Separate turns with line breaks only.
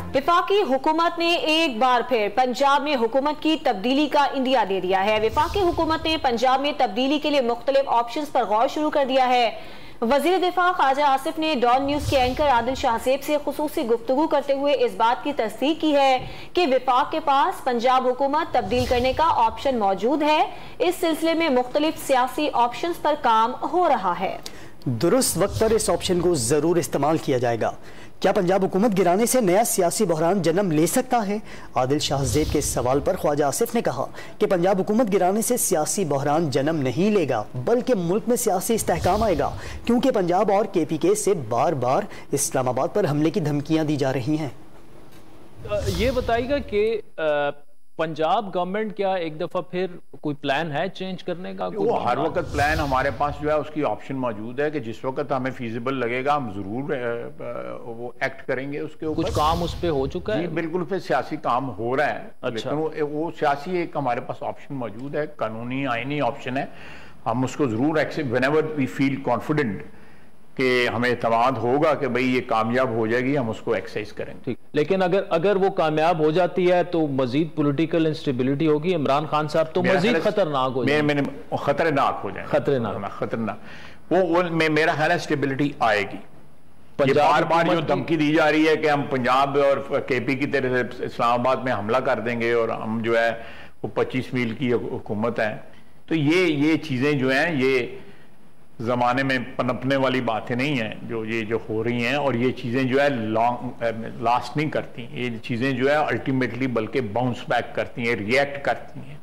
वफाकी हुकूमत ने एक बार फिर पंजाब में हुकूमत की तब्दीली का इंदिया दे दिया है। वफाकी हुकूमत ने पंजाब में तब्दीली के लिए मुख्तलिफ ऑप्शंस पर गौर शुरू कर दिया है। वजीर दिफा ख्वाजा आसिफ ने डॉन न्यूज के एंकर आदिल शाहजेब से खुसूसी गुफ्तगू करते हुए इस बात की तस्दीक की है कि वफाक के पास पंजाब हुकूमत तब्दील करने का ऑप्शन मौजूद है। इस सिलसिले में मुख्तलिफ सियासी ऑप्शंस पर काम हो रहा है।
दुरुस्त वक्त पर इस ऑप्शन को जरूर इस्तेमाल किया जाएगा। क्या पंजाब हुकूमत गिराने से नया सियासी बहरान जन्म ले सकता है? आदिल शाहजेब के सवाल पर ख्वाजा आसिफ ने कहा कि पंजाब हुकूमत गिराने से सियासी बहरान जन्म नहीं लेगा, बल्कि मुल्क में सियासी इस्तेहकाम आएगा, क्योंकि पंजाब और KPK से बार बार इस्लामाबाद पर हमले की धमकियां दी जा रही हैं।
ये बताइएगा कि पंजाब गवर्नमेंट क्या एक दफा फिर कोई प्लान है चेंज करने का?
वो हर वक्त प्लान हमारे पास जो है उसकी ऑप्शन मौजूद है कि जिस वक्त हमें फीजिबल लगेगा हम जरूर वो एक्ट करेंगे उसके ऊपर।
कुछ काम उस पे हो चुका है?
बिल्कुल पे सियासी काम हो रहा है।
अच्छा।
लेकिन वो सियासी एक हमारे पास ऑप्शन मौजूद है, कानूनी आईनी ऑप्शन है। हम उसको जरूर accept whenever we feel confident कि हमें एतमाद होगा कि भाई ये कामयाब हो जाएगी, हम उसको एक्सरसाइज करेंगे।
ठीक, लेकिन अगर वो कामयाब हो जाती है तो मजीद पॉलिटिकल इंस्टेबिलिटी होगी। इमरान खान साहब तो मजीद खतरनाक हो जाए।
खतरनाक हो जाए, खतरनाक वो मेरा ख्याल है स्टेबिलिटी आएगी। ये बार बार जो धमकी दी जा रही है कि हम पंजाब और KP की तरह से इस्लामाबाद में हमला कर देंगे और हम जो है वो 25 मील की हुकूमत है, तो ये चीजें जो हैं ये ज़माने में पनपने वाली बातें नहीं हैं जो हो रही हैं। और ये चीज़ें जो है लॉन्ग लास्ट नहीं करती। ये चीज़ें जो है अल्टीमेटली बल्कि बाउंस बैक करती हैं, रिएक्ट करती हैं।